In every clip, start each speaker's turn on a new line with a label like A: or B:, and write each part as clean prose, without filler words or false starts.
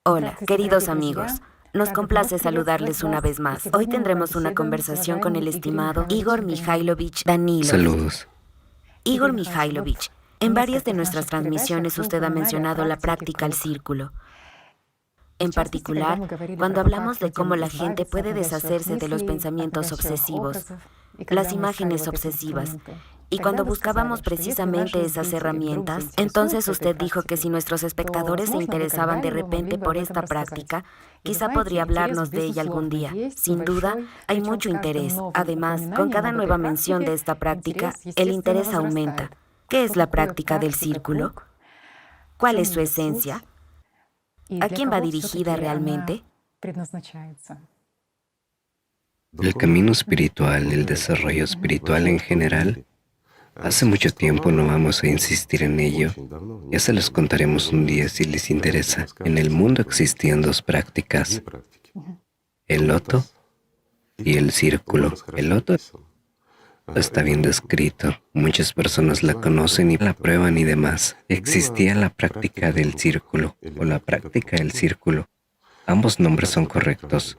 A: Hola, queridos amigos. Nos complace saludarles una vez más. Hoy tendremos una conversación con el estimado Igor Mikhailovich Danilov.
B: Saludos.
A: Igor Mikhailovich, en varias de nuestras transmisiones usted ha mencionado la práctica al círculo. En particular, cuando hablamos de cómo la gente puede deshacerse de los pensamientos obsesivos, las imágenes obsesivas, y cuando buscábamos precisamente esas herramientas, entonces usted dijo que si nuestros espectadores se interesaban de repente por esta práctica, quizá podría hablarnos de ella algún día. Sin duda, hay mucho interés. Además, con cada nueva mención de esta práctica, el interés aumenta. ¿Qué es la práctica del círculo? ¿Cuál es su esencia? ¿A quién va dirigida realmente?
B: El camino espiritual, el desarrollo espiritual en general, hace mucho tiempo no vamos a insistir en ello. Ya se los contaremos un día si les interesa. En el mundo existían dos prácticas, el loto y el círculo. El loto está bien descrito, muchas personas la conocen y la prueban y demás. Existía la práctica del círculo o la práctica del círculo. Ambos nombres son correctos.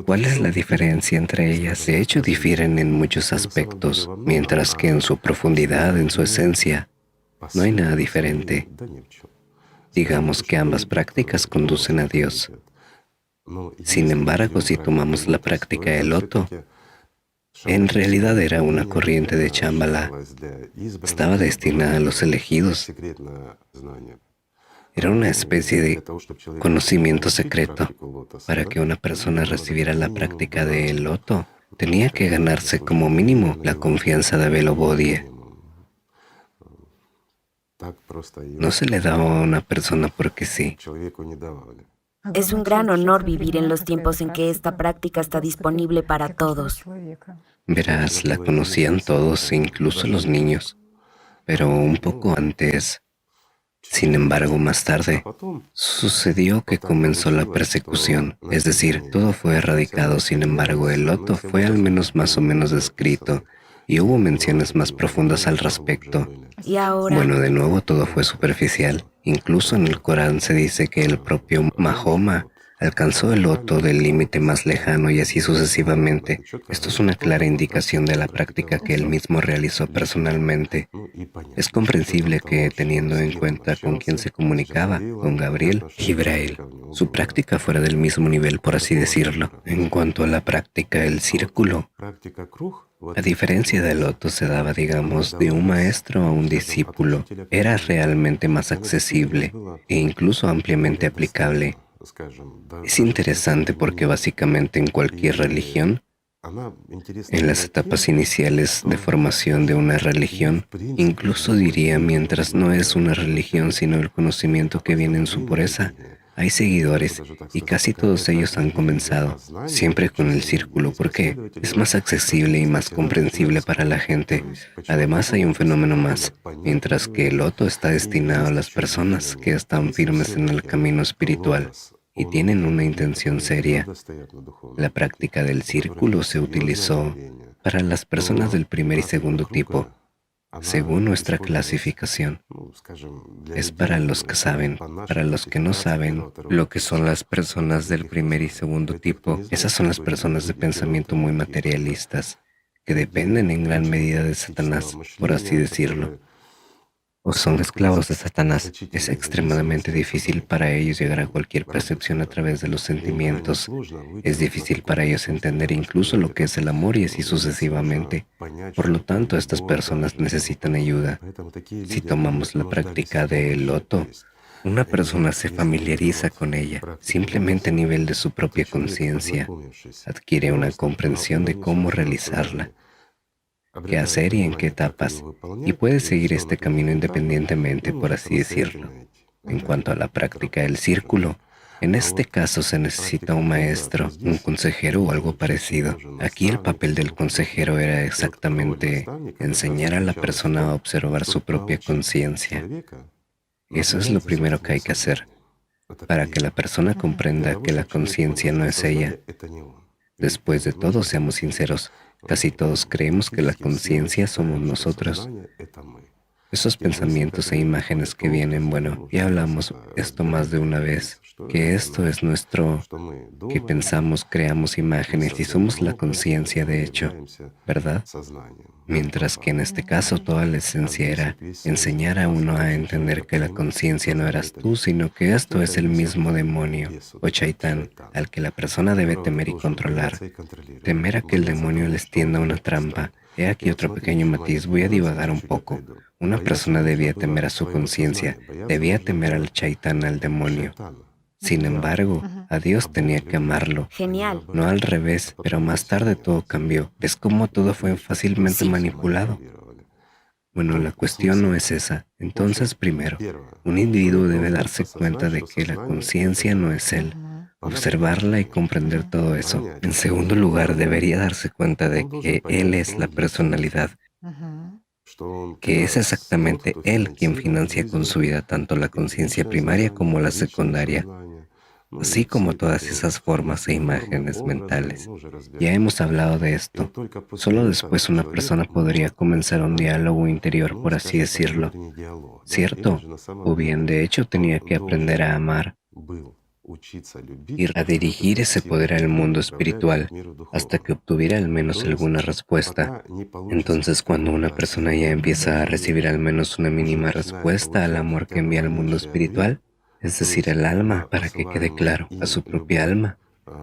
B: ¿Cuál es la diferencia entre ellas? De hecho, difieren en muchos aspectos, mientras que en su profundidad, en su esencia, no hay nada diferente. Digamos que ambas prácticas conducen a Dios. Sin embargo, si tomamos la práctica del loto, en realidad era una corriente de Chámbala. Estaba destinada a los elegidos. Era una especie de conocimiento secreto. Para que una persona recibiera la práctica del loto, tenía que ganarse como mínimo la confianza de Belo Bodhi. No se le daba a una persona porque sí.
A: Es un gran honor vivir en los tiempos en que esta práctica está disponible para todos.
B: Verás, la conocían todos, incluso los niños. Pero un poco antes, sin embargo, más tarde, sucedió que comenzó la persecución. Es decir, todo fue erradicado. Sin embargo, el loto fue al menos más o menos descrito y hubo menciones más profundas al respecto.
A: Y ahora,
B: Bueno, de nuevo todo fue superficial. Incluso en el Corán se dice que el propio Mahoma alcanzó el loto del límite más lejano y así sucesivamente. Esto es una clara indicación de la práctica que él mismo realizó personalmente. Es comprensible que, teniendo en cuenta con quién se comunicaba, con Gabriel, Jibrail, su práctica fuera del mismo nivel, por así decirlo. En cuanto a la práctica del círculo, a diferencia del loto se daba, digamos, de un maestro a un discípulo. Era realmente más accesible e incluso ampliamente aplicable. Es interesante porque básicamente en cualquier religión, en las etapas iniciales de formación de una religión, incluso diría mientras no es una religión sino el conocimiento que viene en su pureza, hay seguidores y casi todos ellos han comenzado, siempre con el círculo, porque es más accesible y más comprensible para la gente. Además hay un fenómeno más, mientras que el loto está destinado a las personas que están firmes en el camino espiritual y tienen una intención seria. La práctica del círculo se utilizó para las personas del primer y segundo tipo, según nuestra clasificación. Es para los que saben. Para los que no saben lo que son las personas del primer y segundo tipo, esas son las personas de pensamiento muy materialistas, que dependen en gran medida de Satanás, por así decirlo. O son esclavos de Satanás. Es extremadamente difícil para ellos llegar a cualquier percepción a través de los sentimientos. Es difícil para ellos entender incluso lo que es el amor y así sucesivamente. Por lo tanto, estas personas necesitan ayuda. Si tomamos la práctica del loto, una persona se familiariza con ella, simplemente a nivel de su propia conciencia. Adquiere una comprensión de cómo realizarla, qué hacer y en qué etapas, y puede seguir este camino independientemente, por así decirlo. En cuanto a la práctica del círculo, en este caso se necesita un maestro, un consejero o algo parecido. Aquí el papel del consejero era exactamente enseñar a la persona a observar su propia conciencia. Eso es lo primero que hay que hacer, para que la persona comprenda que la conciencia no es ella. Después de todo, seamos sinceros, casi todos creemos que la conciencia somos nosotros. Esos pensamientos e imágenes que vienen, bueno, ya hablamos esto más de una vez, que esto es nuestro, que pensamos, creamos imágenes y somos la conciencia de hecho, ¿verdad? Mientras que en este caso toda la esencia era enseñar a uno a entender que la conciencia no eras tú, sino que esto es el mismo demonio o chaitán al que la persona debe temer y controlar. Temer a que el demonio les tienda una trampa. He aquí otro pequeño matiz, voy a divagar un poco. Una persona debía temer a su conciencia, debía temer al chaitán, al demonio. Sin embargo, a Dios tenía que amarlo.
A: Genial.
B: No al revés, pero más tarde todo cambió. ¿Ves cómo todo fue fácilmente manipulado? Bueno, la cuestión no es esa. Entonces, primero, un individuo debe darse cuenta de que la conciencia no es él, observarla y comprender todo eso. En segundo lugar, debería darse cuenta de que él es la personalidad, que es exactamente él quien financia con su vida tanto la conciencia primaria como la secundaria, así como todas esas formas e imágenes mentales. Ya hemos hablado de esto. Solo después una persona podría comenzar un diálogo interior, por así decirlo. ¿Cierto? O bien, de hecho, tenía que aprender a amar y a dirigir ese poder al mundo espiritual hasta que obtuviera al menos alguna respuesta. Entonces, cuando una persona ya empieza a recibir al menos una mínima respuesta al amor que envía al mundo espiritual, es decir, al alma, para que quede claro, a su propia alma,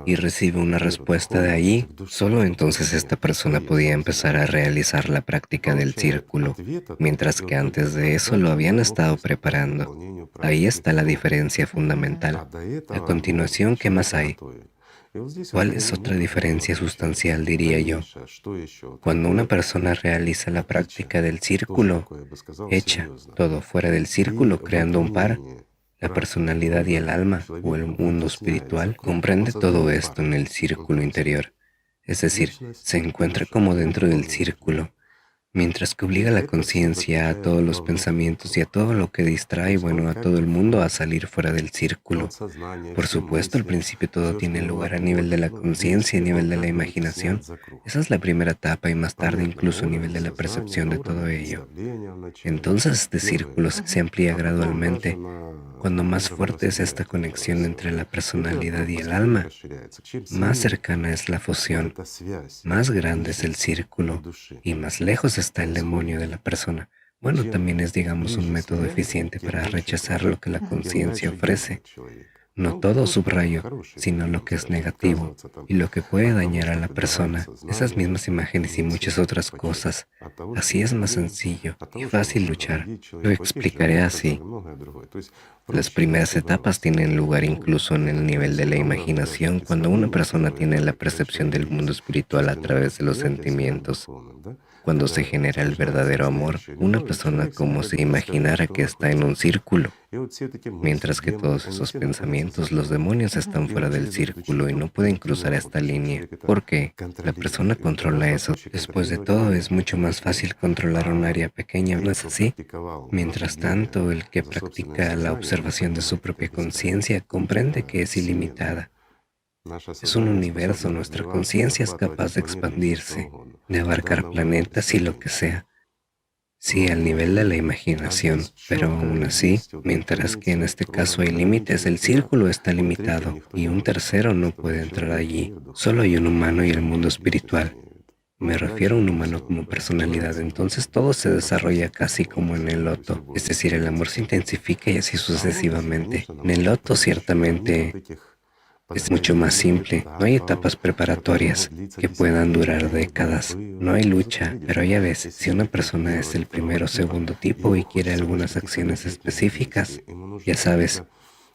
B: y recibe una respuesta de allí, solo entonces esta persona podía empezar a realizar la práctica del círculo, mientras que antes de eso lo habían estado preparando. Ahí está la diferencia fundamental. A continuación, ¿qué más hay? ¿Cuál es otra diferencia sustancial, diría yo? Cuando una persona realiza la práctica del círculo, echa todo fuera del círculo creando un par, la personalidad y el alma, o el mundo espiritual, comprende todo esto en el círculo interior, es decir, se encuentra como dentro del círculo, mientras que obliga a la conciencia, a todos los pensamientos y a todo lo que distrae, bueno, a todo el mundo a salir fuera del círculo. Por supuesto, al principio todo tiene lugar a nivel de la conciencia, a nivel de la imaginación. Esa es la primera etapa y más tarde incluso a nivel de la percepción de todo ello. Entonces este círculo se amplía gradualmente. Cuando más fuerte es esta conexión entre la personalidad y el alma, más cercana es la fusión, más grande es el círculo y más lejos está el demonio de la persona. Bueno, también es, digamos, un método eficiente para rechazar lo que la conciencia ofrece. No todo subrayo, sino lo que es negativo y lo que puede dañar a la persona, esas mismas imágenes y muchas otras cosas. Así es más sencillo y fácil luchar. Lo explicaré así. Las primeras etapas tienen lugar incluso en el nivel de la imaginación, cuando una persona tiene la percepción del mundo espiritual a través de los sentimientos. Cuando se genera el verdadero amor, una persona como si imaginara que está en un círculo, mientras que todos esos pensamientos, los demonios están fuera del círculo y no pueden cruzar esta línea. ¿Por qué? La persona controla eso. Después de todo, es mucho más fácil controlar un área pequeña, ¿no es así? Mientras tanto, el que practica la observación de su propia conciencia comprende que es ilimitada. Es un universo, nuestra conciencia es capaz de expandirse, de abarcar planetas y lo que sea. Sí, al nivel de la imaginación, pero aún así, mientras que en este caso hay límites, el círculo está limitado y un tercero no puede entrar allí. Solo hay un humano y el mundo espiritual. Me refiero a un humano como personalidad, entonces todo se desarrolla casi como en el loto, es decir, el amor se intensifica y así sucesivamente. En el loto ciertamente es mucho más simple, no hay etapas preparatorias que puedan durar décadas, no hay lucha, pero ya ves, si una persona es el primero o segundo tipo y quiere algunas acciones específicas, ya sabes,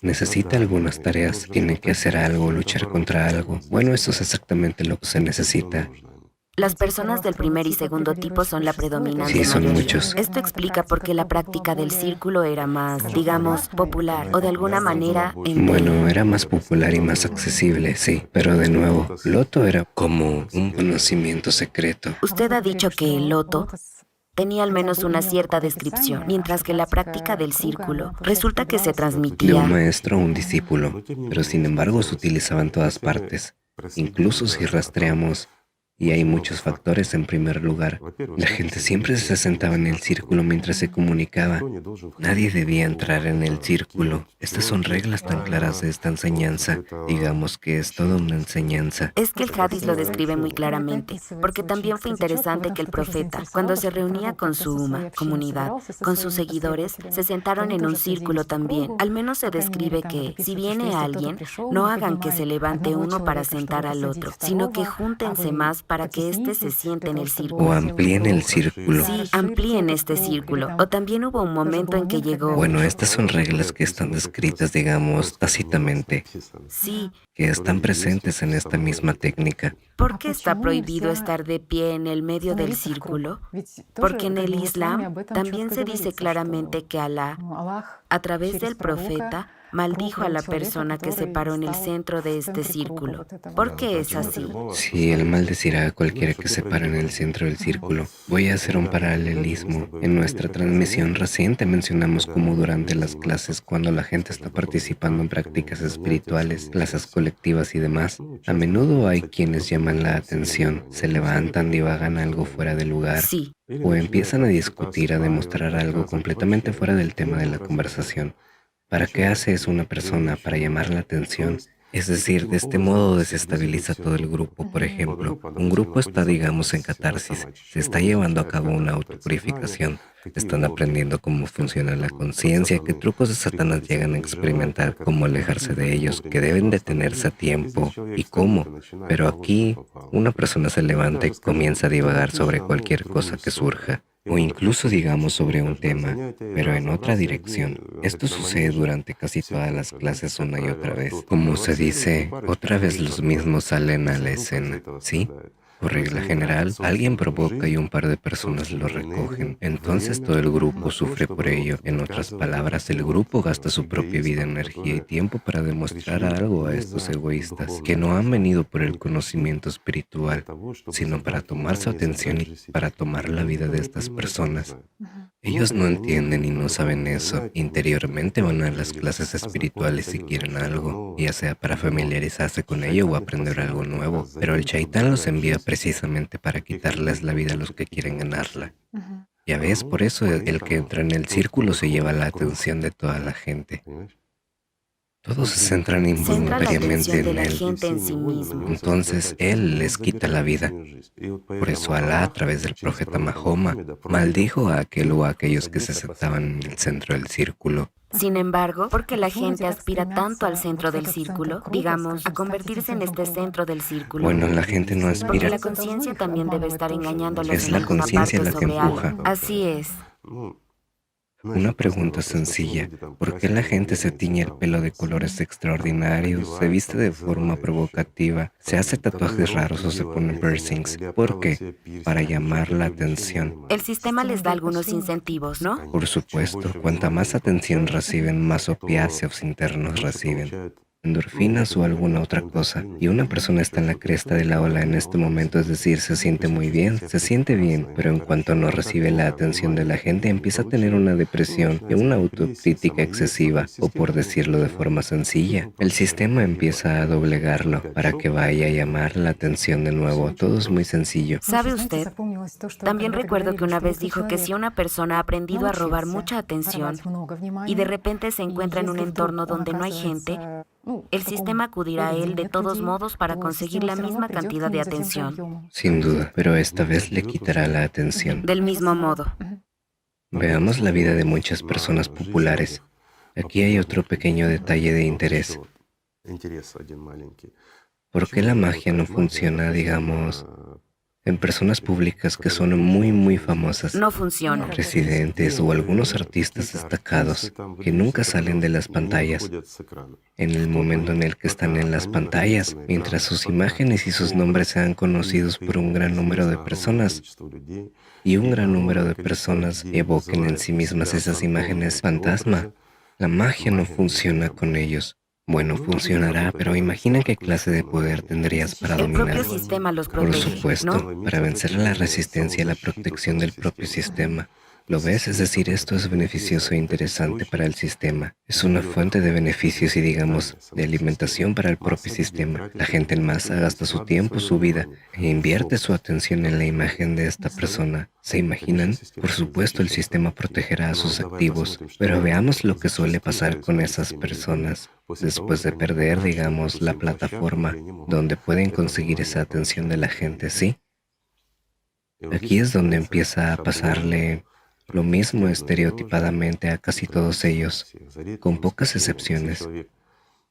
B: necesita algunas tareas, tiene que hacer algo, luchar contra algo. Bueno, eso es exactamente lo que se necesita.
A: Las personas del primer y segundo tipo son la predominante
B: Sí, son
A: mayoría.
B: muchos.
A: Esto explica por qué la práctica del círculo era más, digamos, popular o de alguna manera
B: Bueno, era más popular y más accesible, sí, pero de nuevo, Loto era como un conocimiento secreto.
A: Usted ha dicho que el loto tenía al menos una cierta descripción, mientras que la práctica del círculo resulta que se
B: De un
A: transmitía.
B: maestro a un discípulo, pero sin embargo se utilizaba en todas partes, incluso si rastreamos Y hay muchos factores. En primer lugar, la gente siempre se sentaba en el círculo mientras se comunicaba. Nadie debía entrar en el círculo. Estas son reglas tan claras de esta enseñanza. Digamos que es toda una enseñanza.
A: Es que el Hadís lo describe muy claramente, porque también fue interesante que el profeta, cuando se reunía con su comunidad, con sus seguidores, se sentaron en un círculo también. Al menos se describe que, si viene alguien, no hagan que se levante uno para sentar al otro, sino que júntense más para que éste se siente en el círculo.
B: O amplíen el círculo.
A: Sí, amplíen este círculo. O también hubo un momento en que llegó...
B: Bueno, estas son reglas que están descritas, digamos, tácitamente,
A: Sí,
B: que están presentes en esta misma técnica.
A: ¿por qué está prohibido estar de pie en el medio del círculo? Porque en el Islam también se dice claramente que Alá, a través del profeta, maldijo a la persona que se paró en el centro de este círculo. ¿Por qué es así?
B: Sí, él maldecirá a cualquiera que se para en el centro del círculo. Voy a hacer un paralelismo. En nuestra transmisión reciente mencionamos cómo durante las clases, cuando la gente está participando en prácticas espirituales, clases colectivas y demás, a menudo hay quienes llaman la atención, se levantan, divagan algo fuera de lugar,
A: Sí,
B: o empiezan a discutir, a demostrar algo completamente fuera del tema de la conversación. ¿Para qué hace eso una persona? Para llamar la atención. Es decir, de este modo desestabiliza todo el grupo. Por ejemplo, un grupo está, digamos, en catarsis, se está llevando a cabo una autopurificación. Están aprendiendo cómo funciona la conciencia, qué trucos de Satanás llegan a experimentar, cómo alejarse de ellos, que deben detenerse a tiempo y cómo. Pero aquí, una persona se levanta y comienza a divagar sobre cualquier cosa que surja, o incluso digamos sobre un tema, pero en otra dirección. Esto sucede durante casi todas las clases una y otra vez. Como se dice, otra vez los mismos salen a la escena, ¿sí? Por regla general, alguien provoca y un par de personas lo recogen. Entonces todo el grupo sufre por ello. En otras palabras, el grupo gasta su propia vida, energía y tiempo para demostrar algo a estos egoístas, que no han venido por el conocimiento espiritual, sino para tomar su atención y para tomar la vida de estas personas. Ellos no entienden y no saben eso. Interiormente van a las clases espirituales si quieren algo, ya sea para familiarizarse con ello o aprender algo nuevo. Pero el Chaitán los envía precisamente para quitarles la vida a los que quieren ganarla. Ya ves, por eso el que entra en el círculo se lleva la atención de toda la gente. Todos se centran
A: centra la
B: involuntariamente
A: atención de
B: en
A: la
B: él.
A: gente en sí mismo.
B: Entonces él les quita la vida. Por eso Alá, a través del profeta Mahoma, maldijo a aquel o a aquellos que se sentaban en el centro del círculo.
A: Sin embargo, porque la gente aspira tanto al centro del círculo, digamos, a convertirse en este centro del círculo.
B: Bueno, la gente no
A: Porque
B: aspira.
A: la conciencia también debe estar engañándolos
B: Es
A: en
B: la
A: alguna
B: conciencia
A: parte
B: la que
A: sobre
B: empuja.
A: algo. Así es.
B: Una pregunta sencilla. ¿Por qué la gente se tiñe el pelo de colores extraordinarios, se viste de forma provocativa, se hace tatuajes raros o se pone piercings? ¿Por qué? Para llamar la atención.
A: El sistema les da algunos incentivos, ¿no?
B: Por supuesto, cuanta más atención reciben, más opiáceos internos reciben, endorfinas o alguna otra cosa. Y una persona está en la cresta de la ola en este momento, es decir, se siente muy bien, se siente bien, pero en cuanto no recibe la atención de la gente, empieza a tener una depresión y una autocrítica excesiva, o por decirlo de forma sencilla, el sistema empieza a doblegarlo para que vaya a llamar la atención de nuevo. Todo es muy sencillo.
A: ¿Sabe usted? También recuerdo que una vez dijo que si una persona ha aprendido a robar mucha atención y de repente se encuentra en un entorno donde no hay gente, el sistema acudirá a él de todos modos para conseguir la misma cantidad de atención.
B: Sin duda, pero esta vez le quitará la atención.
A: Del mismo modo.
B: Veamos la vida de muchas personas populares. Aquí hay otro pequeño detalle de interés. ¿Por qué la magia no funciona, digamos, en personas públicas que son muy famosas?
A: No funciona.
B: Presidentes o algunos artistas destacados que nunca salen de las pantallas. En el momento en el que están en las pantallas, mientras sus imágenes y sus nombres sean conocidos por un gran número de personas, y un gran número de personas evoquen en sí mismas esas imágenes fantasma, la magia no funciona con ellos. Bueno, funcionará, pero imagina qué clase de poder tendrías para
A: El propio
B: dominarlo.
A: sistema los
B: Por
A: protege,
B: supuesto,
A: ¿no?
B: para vencer a la resistencia y la protección del propio sistema. ¿Lo ves? Es decir, esto es beneficioso e interesante para el sistema. Es una fuente de beneficios y, digamos, de alimentación para el propio sistema. La gente en masa gasta su tiempo, su vida, e invierte su atención en la imagen de esta persona. ¿Se imaginan? Por supuesto, el sistema protegerá a sus activos, pero veamos lo que suele pasar con esas personas. Después de perder, digamos, la plataforma donde pueden conseguir esa atención de la gente, ¿sí? Aquí es donde empieza a pasarle lo mismo estereotipadamente a casi todos ellos, con pocas excepciones.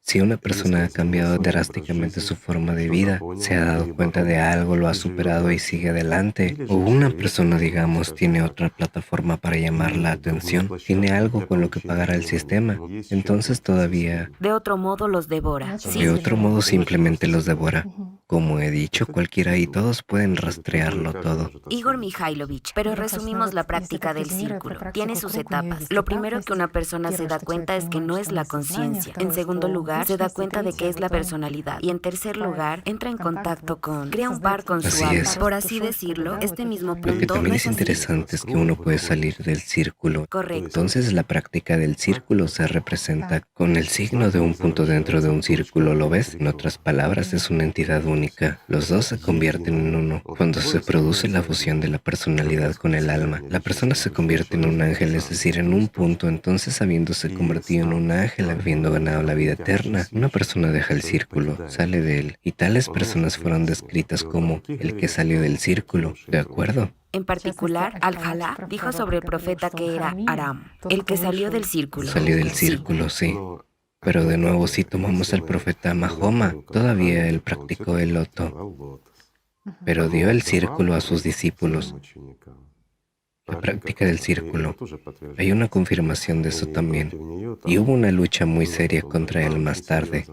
B: Si una persona ha cambiado drásticamente su forma de vida, se ha dado cuenta de algo, lo ha superado y sigue adelante, o una persona, digamos, tiene otra plataforma para llamar la atención, tiene algo con lo que pagar al sistema, entonces todavía,
A: De otro modo los devora.
B: de otro modo, simplemente los devora. Como he dicho, cualquiera y todos pueden rastrearlo todo.
A: Igor Mikhailovich, pero resumimos la práctica del círculo. Tiene sus etapas. Lo primero que una persona se da cuenta es que no es la conciencia. En segundo lugar, se da cuenta de que es la personalidad. Y en tercer lugar, entra en contacto crea un par con su
B: Así
A: alma.
B: es.
A: Por así decirlo, este mismo
B: Lo que
A: punto
B: también
A: no
B: es
A: es así.
B: interesante es que uno puede salir del círculo.
A: Correcto.
B: Entonces la práctica del círculo se representa con el signo de un punto dentro de un círculo, ¿lo ves? En otras palabras, es una entidad única. Los dos se convierten en uno. Cuando se produce la fusión de la personalidad con el alma, la persona se convierte en un ángel, es decir, en un punto. Entonces, habiéndose convertido en un ángel, habiendo ganado la vida eterna, una persona deja el círculo, sale de él. Y tales personas fueron descritas como el que salió del círculo, ¿de acuerdo?
A: En particular, Al-Jalá dijo sobre el profeta que era Aram, el que salió del círculo.
B: Salió del círculo, sí. Pero de nuevo, si tomamos al profeta Mahoma, todavía él practicó el loto, pero dio el círculo a sus discípulos. La práctica del círculo. Hay una confirmación de eso también. Y hubo una lucha muy seria contra él más tarde.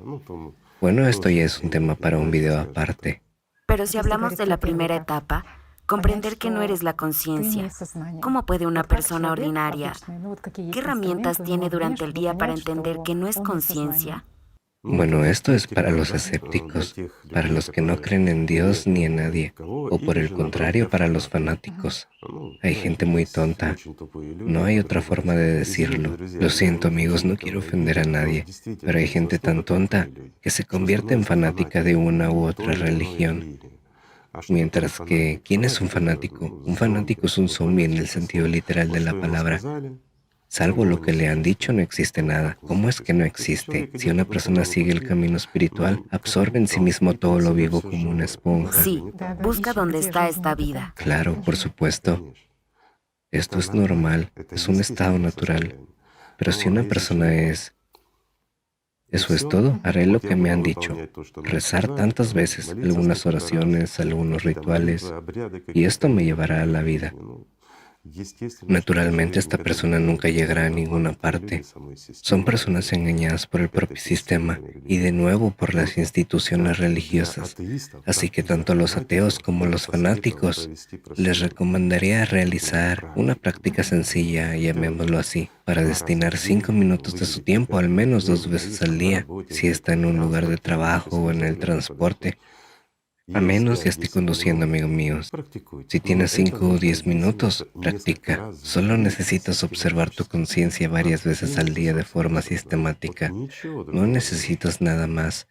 B: Bueno, esto ya es un tema para un video aparte.
A: Pero si hablamos de la primera etapa, comprender que no eres la conciencia. ¿Cómo puede una persona ordinaria? ¿Qué herramientas tiene durante el día para entender que no es conciencia?
B: Bueno, esto es para los escépticos, para los que no creen en Dios ni en nadie, o por el contrario, para los fanáticos. Hay gente muy tonta. No hay otra forma de decirlo. Lo siento, amigos, no quiero ofender a nadie, pero hay gente tan tonta que se convierte en fanática de una u otra religión. Mientras que, ¿quién es un fanático? Un fanático es un zombie en el sentido literal de la palabra. Salvo lo que le han dicho, no existe nada. ¿Cómo es que no existe? Si una persona sigue el camino espiritual, absorbe en sí mismo todo lo vivo como una esponja.
A: Sí, busca dónde está esta vida.
B: Claro, por supuesto. Esto es normal, es un estado natural. Pero si una persona es... Eso es todo, haré lo que me han dicho. Rezar tantas veces, algunas oraciones, algunos rituales, y esto me llevará a la vida. Naturalmente, esta persona nunca llegará a ninguna parte. Son personas engañadas por el propio sistema y de nuevo por las instituciones religiosas. Así que tanto a los ateos como a los fanáticos les recomendaría realizar una práctica sencilla, llamémoslo así, para destinar 5 minutos de su tiempo al menos 2 veces al día, si está en un lugar de trabajo o en el transporte. A menos que esté conduciendo, amigo mío. Si tienes 5 o 10 minutos, practica. Solo necesitas observar tu conciencia varias veces al día de forma sistemática. No necesitas nada más.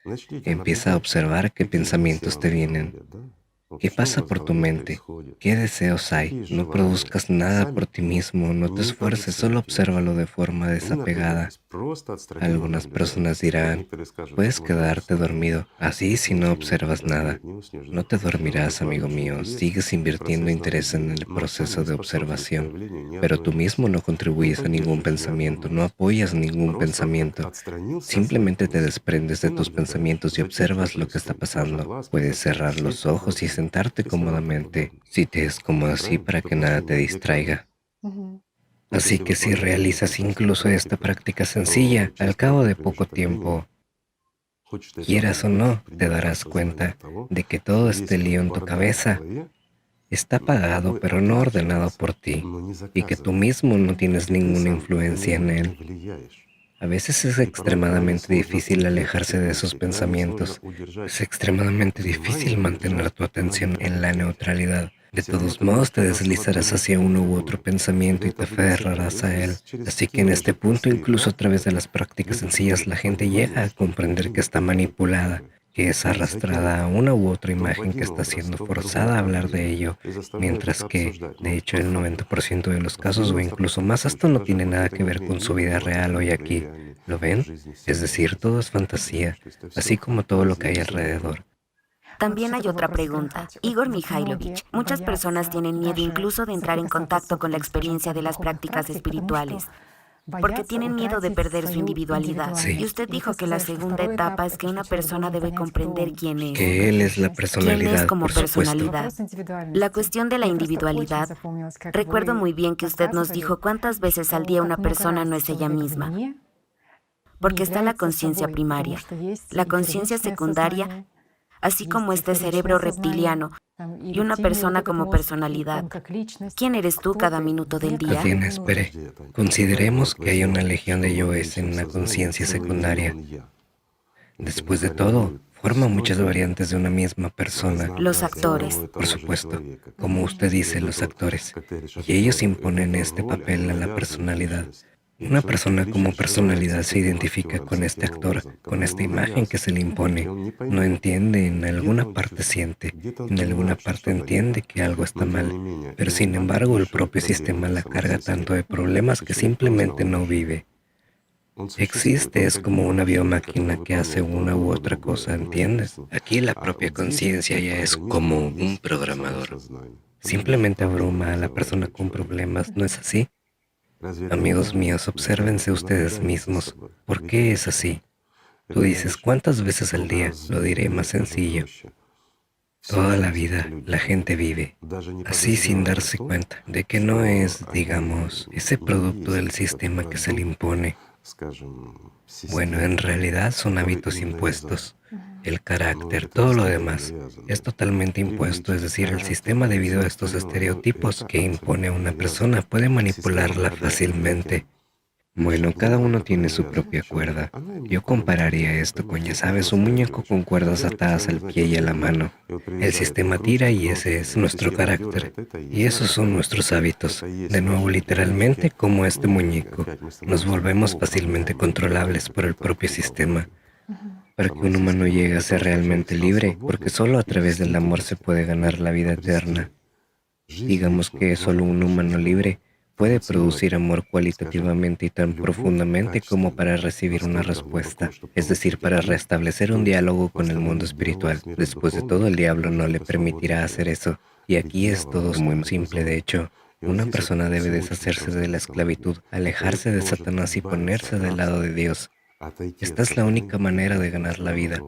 B: Empieza a observar qué pensamientos te vienen. ¿Qué pasa por tu mente? ¿Qué deseos hay? No produzcas nada por ti mismo, no te esfuerces, solo obsérvalo de forma desapegada. Algunas personas dirán, puedes quedarte dormido, así si no observas nada. No te dormirás, amigo mío, sigues invirtiendo interés en el proceso de observación, pero tú mismo no contribuyes a ningún pensamiento, no apoyas ningún pensamiento. Simplemente te desprendes de tus pensamientos y observas lo que está pasando. Puedes cerrar los ojos y sentarte cómodamente, si te es cómodo así para que nada te distraiga. Así que si realizas incluso esta práctica sencilla, al cabo de poco tiempo, quieras o no, te darás cuenta de que todo este lío en tu cabeza está pagado pero no ordenado por ti, y que tú mismo no tienes ninguna influencia en él. A veces es extremadamente difícil alejarse de esos pensamientos. Es extremadamente difícil mantener tu atención en la neutralidad. De todos modos, te deslizarás hacia uno u otro pensamiento y te aferrarás a él. Así que en este punto, incluso a través de las prácticas sencillas, la gente llega a comprender que está manipulada, que es arrastrada a una u otra imagen, que está siendo forzada a hablar de ello, mientras que, de hecho, el 90% de los casos, o incluso más, hasta no tiene nada que ver con su vida real hoy aquí. ¿Lo ven? Es decir, todo es fantasía, así como todo lo que hay alrededor.
A: También hay otra pregunta. Igor Mikhailovich, muchas personas tienen miedo incluso de entrar en contacto con la experiencia de las prácticas espirituales, porque tienen miedo de perder su individualidad.
B: Sí.
A: Y usted dijo que la segunda etapa es que una persona debe comprender quién es.
B: Que él es la
A: ¿Quién es
B: personalidad,
A: como
B: por supuesto.
A: personalidad? La cuestión de la individualidad. Recuerdo muy bien que usted nos dijo cuántas veces al día una persona no es ella misma, porque está la conciencia primaria, la conciencia secundaria, así como este cerebro reptiliano y una persona como personalidad. ¿Quién eres tú cada minuto del día?
B: Bien, espere. Consideremos que hay una legión de yoes en una conciencia secundaria. Después de todo, forma muchas variantes de una misma persona.
A: Los actores.
B: Por supuesto, como usted dice, los actores. Y ellos imponen este papel a la personalidad. Una persona como personalidad se identifica con este actor, con esta imagen que se le impone. No entiende, en alguna parte siente, en alguna parte entiende que algo está mal, pero sin embargo el propio sistema la carga tanto de problemas que simplemente no vive. Existe, es como una biomáquina que hace una u otra cosa, ¿entiendes? Aquí la propia conciencia ya es como un programador. Simplemente abruma a la persona con problemas, ¿no es así? Amigos míos, obsérvense ustedes mismos. ¿Por qué es así? Tú dices, ¿cuántas veces al día? Lo diré más sencillo. Toda la vida la gente vive así sin darse cuenta de que no es, digamos, ese producto del sistema que se le impone. Bueno, en realidad son hábitos impuestos. El carácter, todo lo demás, es totalmente impuesto, es decir, el sistema debido a estos estereotipos que impone a una persona puede manipularla fácilmente. Bueno, cada uno tiene su propia cuerda. Yo compararía esto con, ya sabes, un muñeco con cuerdas atadas al pie y a la mano. El sistema tira y ese es nuestro carácter. Y esos son nuestros hábitos. De nuevo, literalmente, como este muñeco, nos volvemos fácilmente controlables por el propio sistema. Para que un humano llegue a ser realmente libre, porque solo a través del amor se puede ganar la vida eterna. Digamos que solo un humano libre puede producir amor cualitativamente y tan profundamente como para recibir una respuesta, es decir, para restablecer un diálogo con el mundo espiritual. Después de todo, el diablo no le permitirá hacer eso. Y aquí es todo muy simple, de hecho. Una persona debe deshacerse de la esclavitud, alejarse de Satanás y ponerse del lado de Dios. Esta es la única manera de ganar la vida.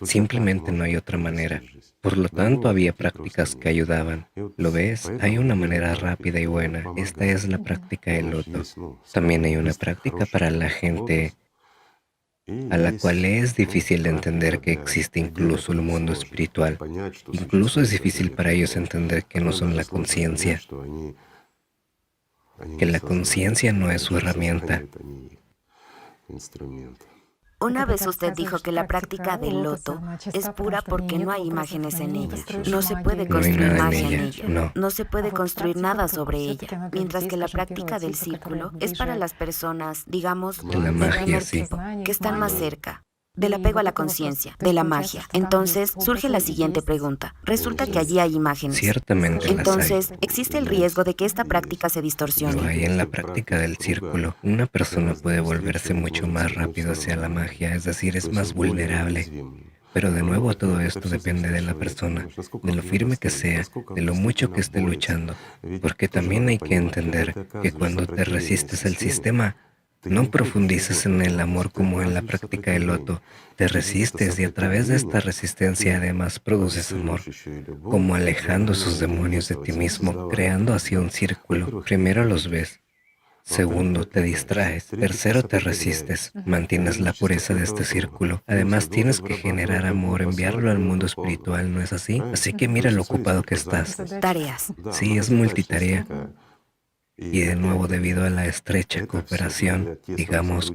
B: Simplemente no hay otra manera. Por lo tanto, había prácticas que ayudaban. ¿Lo ves? Hay una manera rápida y buena. Esta es la práctica del loto. También hay una práctica para la gente a la cual es difícil entender que existe incluso el mundo espiritual. Incluso es difícil para ellos entender que no son la conciencia, que la conciencia no es su herramienta.
A: Una vez usted dijo que la práctica del loto es pura porque no hay imágenes en ella. No se puede
B: No hay
A: construir
B: nada en
A: magia en
B: ella,
A: ella.
B: no.
A: No se puede construir nada sobre ella. Mientras que la práctica del círculo es para las personas, digamos,
B: La
A: del
B: magia,
A: primer
B: sí.
A: tipo, que están más cerca del apego a la conciencia, de la magia. Entonces, surge la siguiente pregunta. Resulta que allí hay imágenes.
B: Ciertamente las hay.
A: Entonces, ¿existe el riesgo de que esta práctica se
B: Lo
A: distorsione?
B: hay en la práctica del círculo. Una persona puede volverse mucho más rápido hacia la magia, es decir, es más vulnerable. Pero de nuevo todo esto depende de la persona, de lo firme que sea, de lo mucho que esté luchando. Porque también hay que entender que cuando te resistes al sistema, no profundizas en el amor como en la práctica del loto. Te resistes y a través de esta resistencia además produces amor, como alejando esos demonios de ti mismo, creando así un círculo. Primero los ves. Segundo, te distraes. Tercero, te resistes. Mantienes la pureza de este círculo. Además, tienes que generar amor, enviarlo al mundo espiritual, ¿no es así? Así que mira lo ocupado que estás.
A: Tareas.
B: Sí, es multitarea. Y de nuevo, debido a la estrecha cooperación, digamos,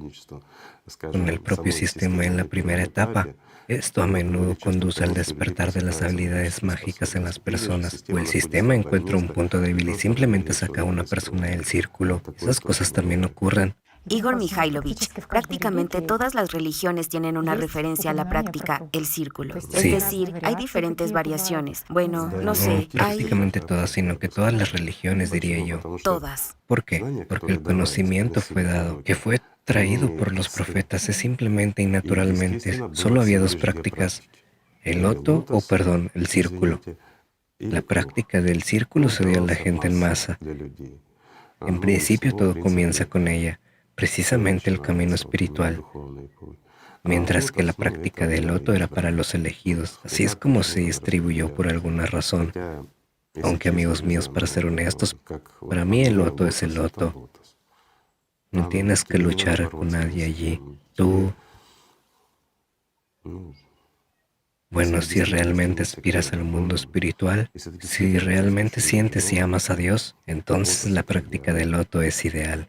B: con el propio sistema en la primera etapa, Esto a menudo conduce al despertar de las habilidades mágicas en las personas, o el sistema encuentra un punto débil y simplemente saca a una persona del círculo. Esas cosas también ocurren.
A: Igor Mikhailovich, prácticamente todas las religiones tienen una referencia a la práctica, el círculo. Es
B: Sí.
A: decir, hay diferentes variaciones. Bueno, no
B: No
A: sé, hay
B: prácticamente todas, sino que todas las religiones, diría yo.
A: todas.
B: ¿Por qué? Porque el conocimiento fue dado, que fue traído por los profetas, es simplemente y naturalmente. Solo había dos prácticas, el loto o perdón, el círculo. La práctica del círculo se dio a la gente en masa. En principio todo comienza con ella, precisamente el camino espiritual, mientras que la práctica del loto era para los elegidos. Así es como se distribuyó por alguna razón. Aunque amigos míos, para ser honestos, para mí el loto es el loto. No tienes que luchar con nadie allí. Tú, bueno, si realmente aspiras al mundo espiritual, si realmente sientes y amas a Dios, entonces la práctica del loto es ideal.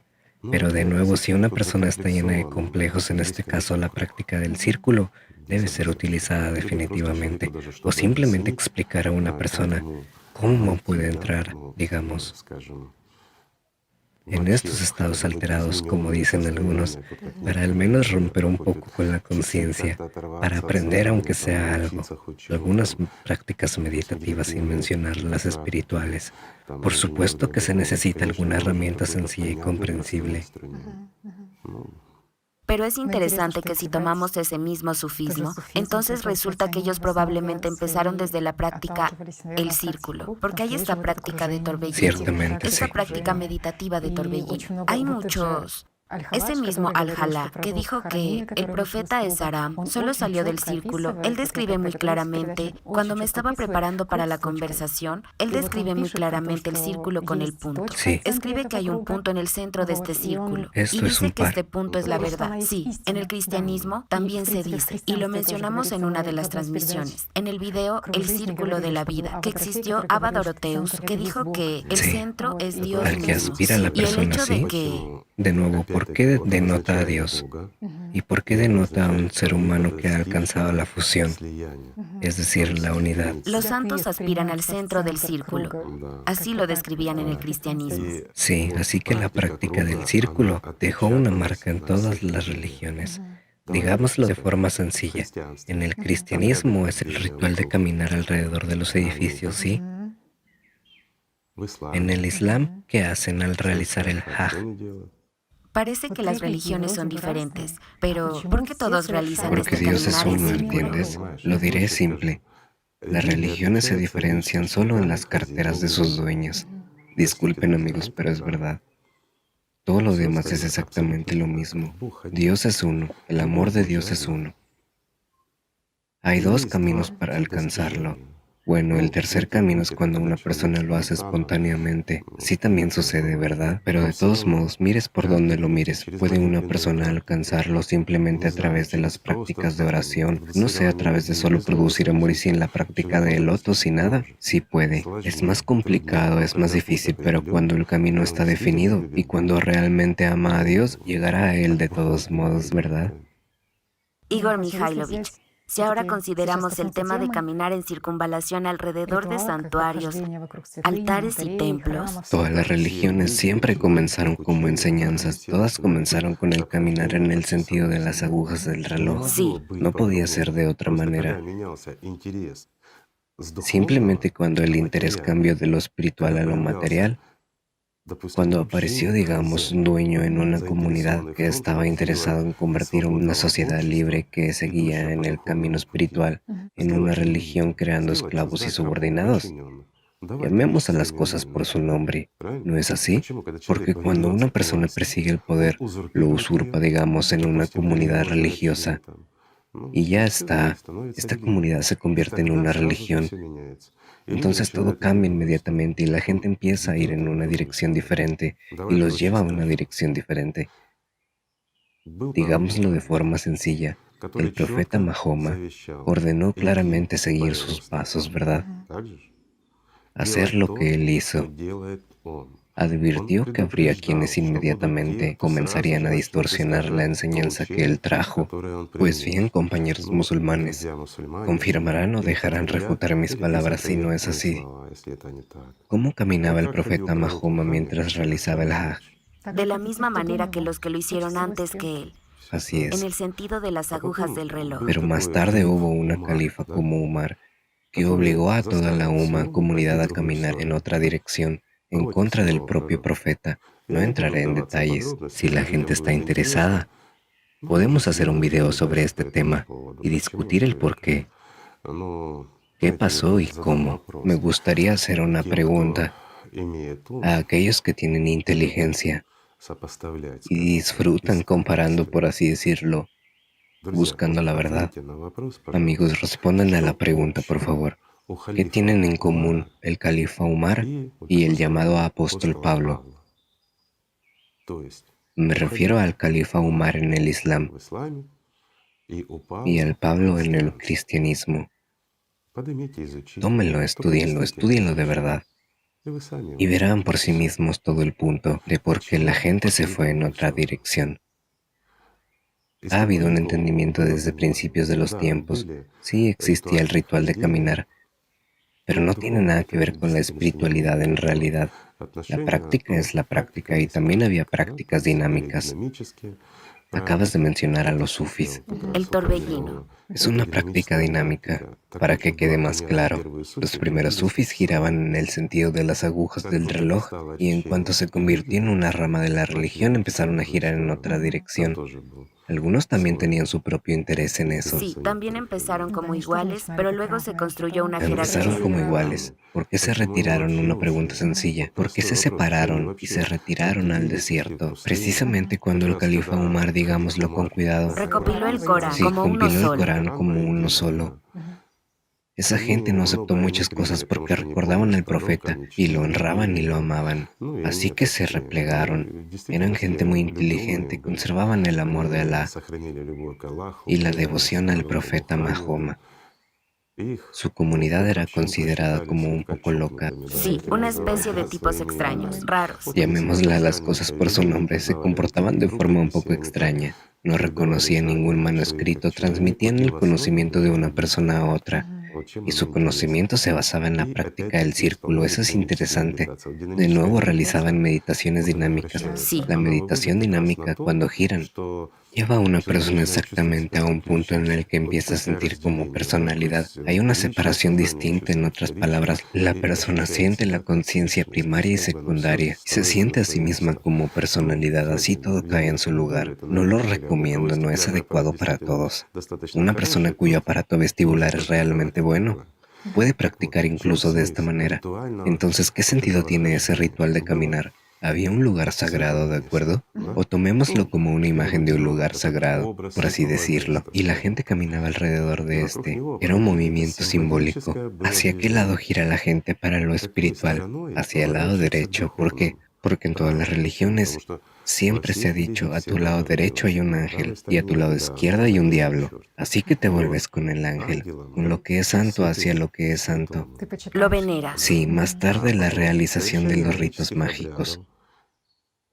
B: Pero de nuevo, si una persona está llena de complejos, en este caso la práctica del círculo, debe ser utilizada definitivamente, o simplemente explicar a una persona cómo puede entrar, digamos, en estos estados alterados, como dicen algunos, para al menos romper un poco con la conciencia, para aprender aunque sea algo. Algunas prácticas meditativas sin mencionar las espirituales. Por supuesto que se necesita alguna herramienta sencilla y comprensible.
A: Pero es interesante que si tomamos ese mismo sufismo, entonces resulta que ellos probablemente empezaron desde la práctica el círculo, porque hay esta práctica de torbellino,
B: Ciertamente sí.
A: esta práctica meditativa de torbellino. Hay muchos. Ese mismo Al-Jalá, que dijo que el profeta Esaram solo salió del círculo, él describe muy claramente, cuando me estaba preparando para la conversación, él describe muy claramente el círculo con el punto.
B: Sí.
A: Escribe que hay un punto en el centro de este círculo.
B: Esto
A: Y
B: es un
A: dice que
B: par.
A: este punto es la verdad. Sí, en el cristianismo también se dice, y lo mencionamos en una de las transmisiones, en el video El Círculo de la Vida, que existió Abba Doroteus, que dijo que el
B: Sí.
A: centro es Dios
B: Al que
A: mismo.
B: aspira la
A: Y el
B: persona,
A: hecho de
B: ¿sí?
A: que
B: De nuevo, ¿por qué denota a Dios? ¿Y por qué denota a un ser humano que ha alcanzado la fusión, es decir, la unidad?
A: los santos aspiran al centro del círculo. Así lo describían en el cristianismo.
B: Sí, así que la práctica del círculo dejó una marca en todas las religiones. Digámoslo de forma sencilla, en el cristianismo es el ritual de caminar alrededor de los edificios, ¿sí? En el Islam, ¿qué hacen al realizar el Hajj?
A: Parece que las religiones son diferentes, pero ¿por qué todos realizan
B: Porque
A: este
B: Dios es
A: caminar en
B: uno,
A: círculo?
B: ¿entiendes? Lo diré simple. Las religiones se diferencian solo en las carteras de sus dueños. Disculpen amigos, pero es verdad. Todo lo demás es exactamente lo mismo. Dios es uno, el amor de Dios es uno. Hay dos caminos para alcanzarlo. Bueno, el tercer camino es cuando una persona lo hace espontáneamente. Sí también sucede, ¿verdad? Pero de todos modos, mires por donde lo mires, ¿puede una persona alcanzarlo simplemente a través de las prácticas de oración? No sé, a través de solo producir amor y sin la práctica de loto, sin nada. Sí puede. Es más complicado, es más difícil, pero cuando el camino está definido y cuando realmente ama a Dios, llegará a Él de todos modos, ¿verdad?
A: Igor Mikhailovich, si ahora consideramos el tema de caminar en circunvalación alrededor de santuarios, altares y templos,
B: Todas las religiones siempre comenzaron como enseñanzas, todas comenzaron con el caminar en el sentido de las agujas del reloj.
A: sí,
B: No podía ser de otra manera. Simplemente cuando el interés cambió de lo espiritual a lo material, cuando apareció, digamos, un dueño en una comunidad que estaba interesado en convertir una sociedad libre que seguía en el camino espiritual en una religión creando esclavos y subordinados. Llamemos a las cosas por su nombre, ¿no es así? Porque cuando una persona persigue el poder, lo usurpa, digamos, en una comunidad religiosa, y ya está, esta comunidad se convierte en una religión. Entonces todo cambia inmediatamente y la gente empieza a ir en una dirección diferente y los lleva a una dirección diferente. Digámoslo de forma sencilla, el profeta Mahoma ordenó claramente seguir sus pasos, ¿verdad? Hacer lo que él hizo. Advirtió que habría quienes inmediatamente comenzarían a distorsionar la enseñanza que él trajo. Pues bien, compañeros musulmanes, confirmarán o dejarán refutar mis palabras si no es así. ¿Cómo caminaba el profeta Mahoma mientras realizaba el Hajj?
A: De la misma manera que los que lo hicieron antes que él,
B: Así
A: en
B: es.
A: el sentido de las agujas del reloj.
B: Pero más tarde hubo una califa como Umar que obligó a toda la comunidad a caminar en otra dirección, en contra del propio profeta. No entraré en detalles. Si la gente está interesada, podemos hacer un video sobre este tema y discutir el por qué. ¿Qué pasó y cómo? Me gustaría hacer una pregunta a aquellos que tienen inteligencia y disfrutan comparando, por así decirlo, buscando la verdad. Amigos, respondan a la pregunta, por favor. ¿Qué tienen en común el califa Umar y el llamado apóstol Pablo? Me refiero al califa Umar en el Islam y al Pablo en el cristianismo. Tómenlo, estudienlo de verdad y verán por sí mismos todo el punto de por qué la gente se fue en otra dirección. Ha habido un entendimiento desde principios de los tiempos. Sí existía el ritual de caminar, pero no tiene nada que ver con la espiritualidad en realidad. La práctica es la práctica y también había prácticas dinámicas. Acabas de mencionar a los sufis.
A: El torbellino.
B: Es una práctica dinámica. Para que quede más claro, los primeros sufis giraban en el sentido de las agujas del reloj y en cuanto se convirtió en una rama de la religión empezaron a girar en otra dirección. Algunos también tenían su propio interés en eso.
A: Sí, también empezaron como iguales, pero luego se construyó una jerarquía.
B: Empezaron como iguales. ¿Por qué se retiraron? Una pregunta sencilla. ¿Por qué se separaron y se retiraron al desierto? Precisamente cuando el califa Umar, digámoslo con cuidado,
A: Recopiló el Corán
B: sí,
A: como uno
B: compiló el
A: solo.
B: Corán como uno solo. Esa gente no aceptó muchas cosas porque recordaban al profeta y lo honraban y lo amaban. Así que se replegaron. Eran gente muy inteligente, conservaban el amor de Alá y la devoción al profeta Mahoma. Su comunidad era considerada como un poco loca.
A: Sí, una especie de tipos extraños, raros.
B: Llamémosla las cosas por su nombre, se comportaban de forma un poco extraña. No reconocían ningún manuscrito, transmitían el conocimiento de una persona a otra. Y su conocimiento se basaba en la práctica del círculo. Eso es interesante. De nuevo realizaban meditaciones dinámicas.
A: Sí.
B: La meditación dinámica, cuando giran, lleva a una persona exactamente a un punto en el que empieza a sentir como personalidad. Hay una separación distinta, en otras palabras, la persona siente la conciencia primaria y secundaria y se siente a sí misma como personalidad, así todo cae en su lugar. No lo recomiendo, no es adecuado para todos. Una persona cuyo aparato vestibular es realmente bueno puede practicar incluso de esta manera. Entonces, ¿qué sentido tiene ese ritual de caminar? Había un lugar sagrado, ¿de acuerdo? O tomémoslo como una imagen de un lugar sagrado, por así decirlo, y la gente caminaba alrededor de este. Era un movimiento simbólico. ¿Hacia qué lado gira la gente para lo espiritual? Hacia el lado derecho. ¿Por qué? Porque en todas las religiones siempre se ha dicho, a tu lado derecho hay un ángel y a tu lado izquierdo hay un diablo. Así que te vuelves con el ángel, con lo que es santo hacia lo que es santo.
A: Lo veneras.
B: Sí, más tarde la realización de los ritos mágicos,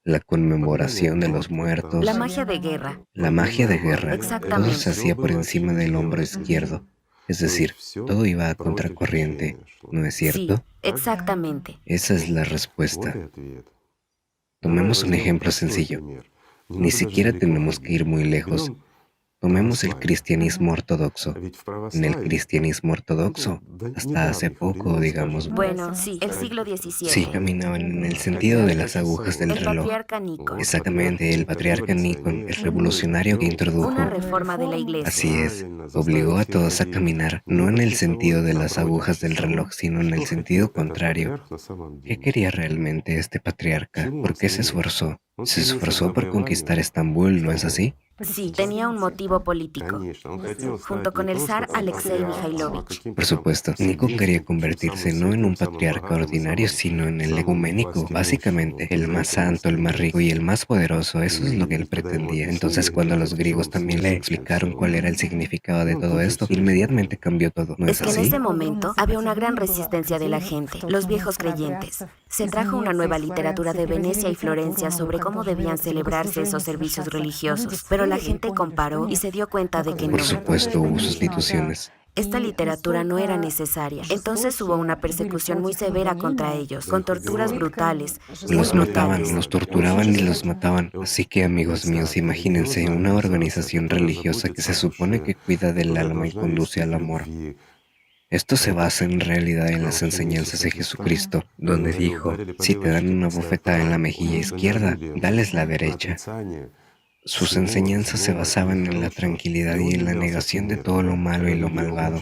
B: la conmemoración de los muertos,
A: La magia de guerra.
B: la magia de guerra, todo
A: Exactamente.
B: se hacía por encima del hombro izquierdo. Es decir, todo iba a contracorriente, ¿no es
A: Sí,
B: cierto?
A: exactamente.
B: Esa es la respuesta. Tomemos un ejemplo sencillo. Ni siquiera tenemos que ir muy lejos. Tomemos el cristianismo ortodoxo. En el cristianismo ortodoxo, hasta hace poco, digamos,
A: Bueno, sí, el siglo XVII.
B: sí caminaban en el sentido de las agujas del
A: El
B: reloj.
A: patriarca Nikon.
B: Exactamente, el patriarca Nikon, el revolucionario que introdujo.
A: Una reforma de la iglesia.
B: Así es, obligó a todos a caminar, no en el sentido de las agujas del reloj, sino en el sentido contrario. ¿Qué quería realmente este patriarca? ¿Por qué se esforzó? Se esforzó por conquistar Estambul, ¿no es así?
A: Sí, tenía un motivo político. Junto con el zar Alexei Mikhailovich.
B: Por supuesto, Nikon quería convertirse no en un patriarca ordinario, sino en el ecuménico, básicamente, el más santo, el más rico y el más poderoso. Eso es lo que él pretendía. Entonces, cuando los griegos también le explicaron cuál era el significado de todo esto, inmediatamente cambió todo, ¿no
A: Es
B: es
A: que en
B: así?
A: ese momento había una gran resistencia de la gente, los viejos creyentes. Se trajo una nueva literatura de Venecia y Florencia sobre cómo debían celebrarse esos servicios religiosos, pero la gente comparó y se dio cuenta de que
B: Por
A: no.
B: supuesto, hubo sustituciones.
A: Esta literatura no era necesaria. Entonces hubo una persecución muy severa contra ellos, con torturas brutales. Muy
B: Los mataban,
A: brutales.
B: los torturaban y los mataban. Así que, amigos míos, imagínense una organización religiosa que se supone que cuida del alma y conduce al amor. Esto se basa en realidad en las enseñanzas de Jesucristo, donde dijo, si te dan una bofetada en la mejilla izquierda, dales la derecha. Sus enseñanzas se basaban en la tranquilidad y en la negación de todo lo malo y lo malvado.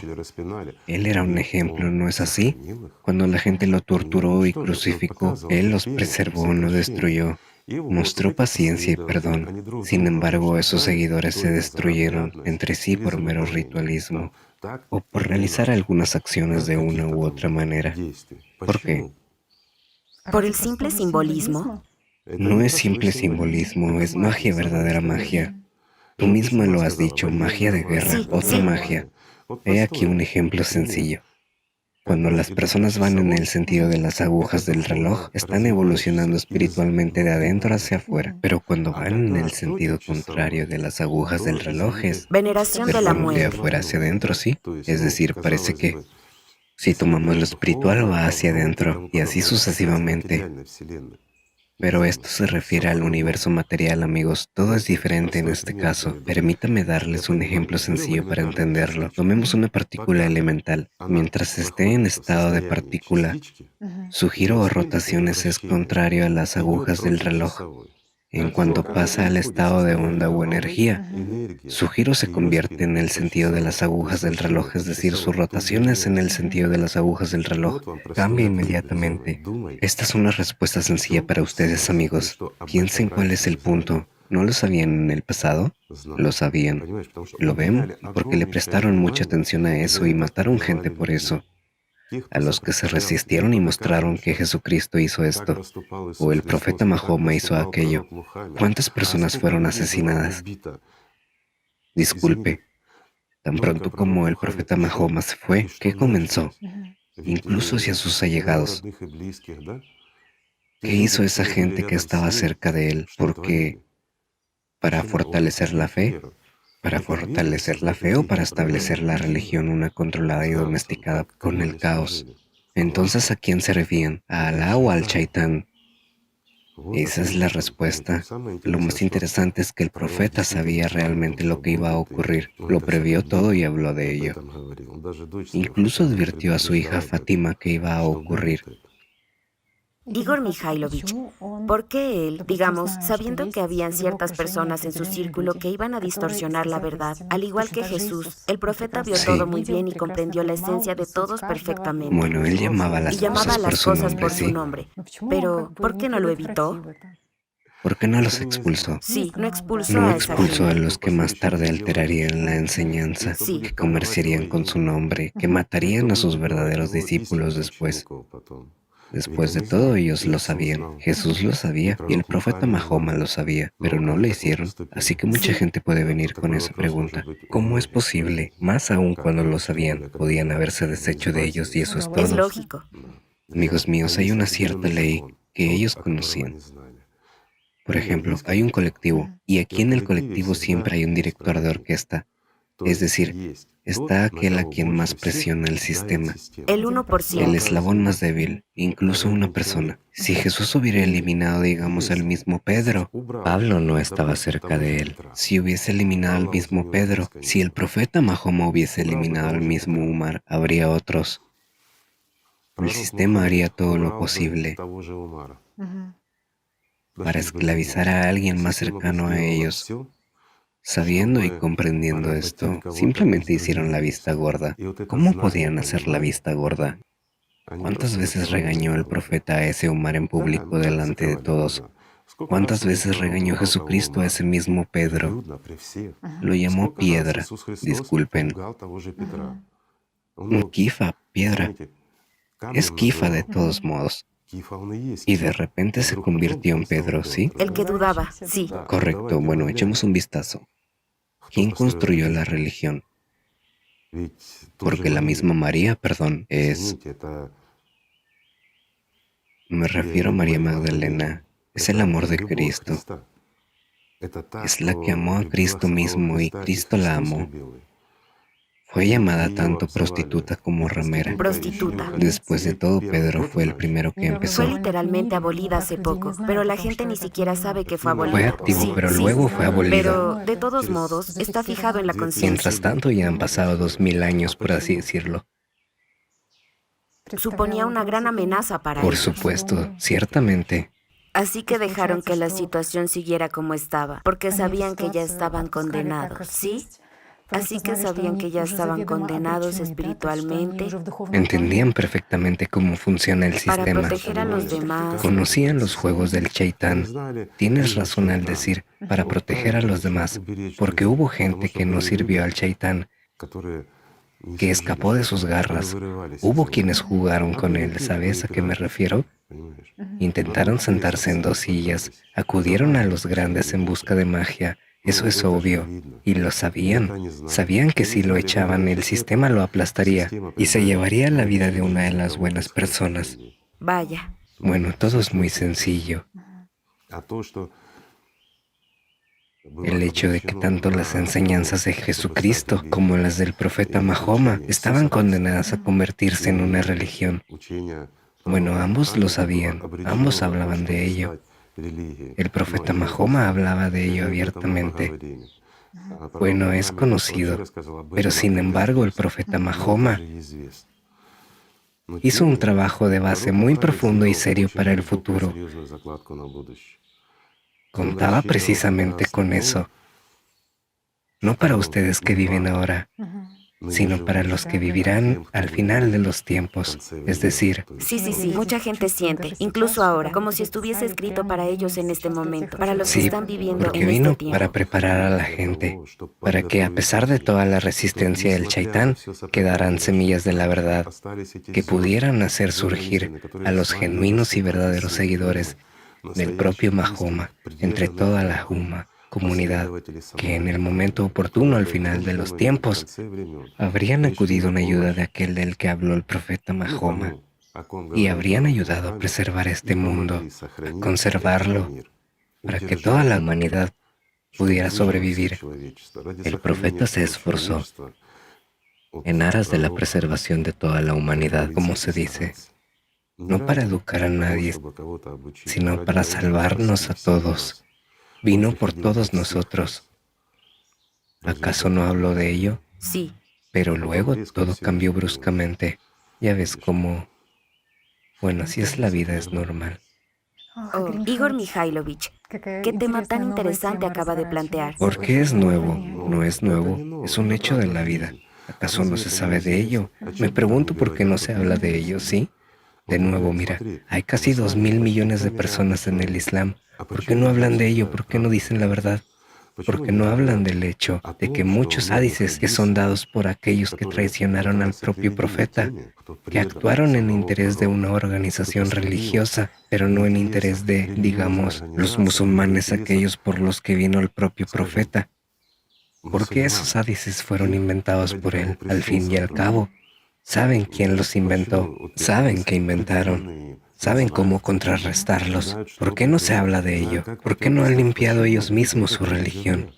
B: Él era un ejemplo, ¿no es así? Cuando la gente lo torturó y crucificó, Él los preservó, no destruyó. Mostró paciencia y perdón. Sin embargo, esos seguidores se destruyeron entre sí por mero ritualismo o por realizar algunas acciones de una u otra manera. ¿Por qué?
A: Por el simple simbolismo.
B: No es simple simbolismo, es magia, verdadera magia. Tú misma lo has dicho, magia de guerra,
A: Sí,
B: otra
A: sí.
B: magia. He aquí un ejemplo sencillo. Cuando las personas van en el sentido de las agujas del reloj, están evolucionando espiritualmente de adentro hacia afuera. Pero cuando van en el sentido contrario de las agujas del reloj es
A: Veneración de la
B: de
A: muerte.
B: afuera hacia adentro, ¿sí? Es decir, parece que si tomamos lo espiritual va hacia adentro y así sucesivamente. Pero esto se refiere al universo material, amigos. Todo es diferente en este caso. Permítame darles un ejemplo sencillo para entenderlo. Tomemos una partícula elemental. Mientras esté en estado de partícula, su giro o rotaciones es contrario a las agujas del reloj. En cuanto pasa al estado de onda o energía, su giro se convierte en el sentido de las agujas del reloj, es decir, su rotación es en el sentido de las agujas del reloj. Cambia inmediatamente. Esta es una respuesta sencilla para ustedes, amigos. Piensen cuál es el punto. ¿No lo sabían en el pasado? Lo sabían. ¿Lo ven? Porque le prestaron mucha atención a eso y mataron gente por eso. A los que se resistieron y mostraron que Jesucristo hizo esto, o el profeta Mahoma hizo aquello. ¿Cuántas personas fueron asesinadas? Disculpe, tan pronto como el profeta Mahoma se fue, ¿qué comenzó? Incluso hacia sus allegados. ¿Qué hizo esa gente que estaba cerca de él? Porque para fortalecer la fe, o para establecer la religión una controlada y domesticada con el caos. Entonces, ¿a quién servían? ¿A Alá o al Chaitán? Esa es la respuesta. Lo más interesante es que el profeta sabía realmente lo que iba a ocurrir. Lo previó todo y habló de ello. Incluso advirtió a su hija Fátima que iba a ocurrir.
A: Igor Mikhailovich, ¿por qué él, digamos, sabiendo que habían ciertas personas en su círculo que iban a distorsionar la verdad, al igual que Jesús, el profeta vio
B: Sí.
A: todo muy bien y comprendió la esencia de todos perfectamente?
B: Bueno, él llamaba
A: Y
B: las
A: llamaba
B: cosas
A: a
B: por
A: las
B: su
A: cosas
B: nombre,
A: por su
B: ¿sí?
A: nombre. Pero, ¿por qué no lo evitó?
B: ¿Por qué no los expulsó?
A: Sí, no expulsó
B: No
A: a esa
B: expulsó a
A: gente.
B: los que más tarde alterarían la enseñanza,
A: Sí.
B: que comerciarían con su nombre, que matarían a sus verdaderos discípulos después. Después de todo, ellos lo sabían, Jesús lo sabía y el profeta Mahoma lo sabía, pero no lo hicieron. Así que mucha
A: Sí.
B: gente puede venir con esa pregunta. ¿Cómo es posible? Más aún cuando lo sabían, podían haberse deshecho de ellos y eso es
A: Es
B: todo.
A: lógico.
B: Amigos míos, hay una cierta ley que ellos conocían. Por ejemplo, hay un colectivo y aquí en el colectivo siempre hay un director de orquesta. Es decir, está aquel a quien más presiona el sistema,
A: El 1%.
B: el eslabón más débil, incluso una persona. Si Jesús hubiera eliminado, digamos, al mismo Pedro, Pablo no estaba cerca de él. Si hubiese eliminado al mismo Pedro, si el profeta Mahoma hubiese eliminado al mismo Umar, habría otros. El sistema haría todo lo posible para esclavizar a alguien más cercano a ellos. Sabiendo y comprendiendo esto, simplemente hicieron la vista gorda. ¿Cómo podían hacer la vista gorda? ¿Cuántas veces regañó el profeta a ese Umar en público delante de todos? ¿Cuántas veces regañó Jesucristo a ese mismo Pedro? Lo llamó piedra. Disculpen. Un kifa, piedra. Es kifa de todos modos. Y de repente se convirtió en Pedro, ¿sí?
A: El que dudaba, sí.
B: Correcto. Bueno, echemos un vistazo. ¿Quién construyó la religión? Porque la misma María, perdón, es Me refiero a María Magdalena. Es el amor de Cristo. Es la que amó a Cristo mismo y Cristo la amó. Fue llamada tanto prostituta como ramera.
A: Prostituta.
B: Después de todo, Pedro fue el primero que
A: Fue
B: empezó.
A: literalmente abolida hace poco, pero la gente ni siquiera sabe que fue
B: Fue
A: abolida.
B: activo,
A: Sí,
B: pero
A: sí,
B: luego fue abolido.
A: pero de todos modos está fijado en la conciencia.
B: Mientras tanto, ya han pasado 2000 años, por así decirlo.
A: Suponía una gran amenaza para
B: Por
A: ellos.
B: supuesto, ciertamente.
A: Así que dejaron que la situación siguiera como estaba, porque sabían que ya estaban condenados, ¿sí? Así que sabían que ya estaban condenados espiritualmente
B: Entendían perfectamente cómo funciona el
A: para
B: sistema.
A: proteger a los demás.
B: Conocían los juegos del Chaitán. Tienes razón al decir, para proteger a los demás, porque hubo gente que no sirvió al Chaitán, que escapó de sus garras. Hubo quienes jugaron con él, ¿sabes a qué me refiero? Intentaron sentarse en 2 sillas, acudieron a los grandes en busca de magia. Eso es obvio. Y lo sabían. Sabían que si lo echaban, el sistema lo aplastaría y se llevaría la vida de una de las buenas personas.
A: Vaya,
B: Bueno, todo es muy sencillo. El hecho de que tanto las enseñanzas de Jesucristo como las del profeta Mahoma estaban condenadas a convertirse en una religión. Bueno, ambos lo sabían, ambos hablaban de ello. El profeta Mahoma hablaba de ello abiertamente. Bueno, es conocido, pero sin embargo el profeta Mahoma hizo un trabajo de base muy profundo y serio para el futuro. Contaba precisamente con eso, no para ustedes que viven ahora, sino para los que vivirán al final de los tiempos, es decir,
A: sí, mucha gente siente, incluso ahora, como si estuviese escrito para ellos en este momento, para los que
B: sí,
A: están viviendo
B: porque
A: en
B: vino
A: este tiempo.
B: para preparar a la gente, para que a pesar de toda la resistencia del Chaitán, quedaran semillas de la verdad, que pudieran hacer surgir a los genuinos y verdaderos seguidores del propio Mahoma entre toda la comunidad, que en el momento oportuno al final de los tiempos habrían acudido en ayuda de aquel del que habló el profeta Mahoma y habrían ayudado a preservar este mundo, a conservarlo, para que toda la humanidad pudiera sobrevivir. El profeta se esforzó en aras de la preservación de toda la humanidad, como se dice, no para educar a nadie, sino para salvarnos a todos. Vino por todos nosotros. ¿Acaso no habló de ello?
A: Sí,
B: Pero luego todo cambió bruscamente. Ya ves cómo... Bueno, así es la vida, es normal.
A: oh, Igor Mikhailovich, ¿qué tema tan interesante acaba de plantear?
B: ¿Por qué es nuevo? No es nuevo, es un hecho de la vida. ¿Acaso no se sabe de ello? Me pregunto por qué no se habla de ello, ¿sí? De nuevo, mira, hay casi 2000 millones de personas en el Islam. ¿Por qué no hablan de ello? ¿Por qué no dicen la verdad? ¿Por qué no hablan del hecho de que muchos hadices que son dados por aquellos que traicionaron al propio profeta, que actuaron en interés de una organización religiosa, pero no en interés de, digamos, los musulmanes, aquellos por los que vino el propio profeta? ¿Por qué esos hadices fueron inventados por él, al fin y al cabo? Saben quién los inventó, saben qué inventaron, saben cómo contrarrestarlos. ¿Por qué no se habla de ello? ¿Por qué no han limpiado ellos mismos su religión?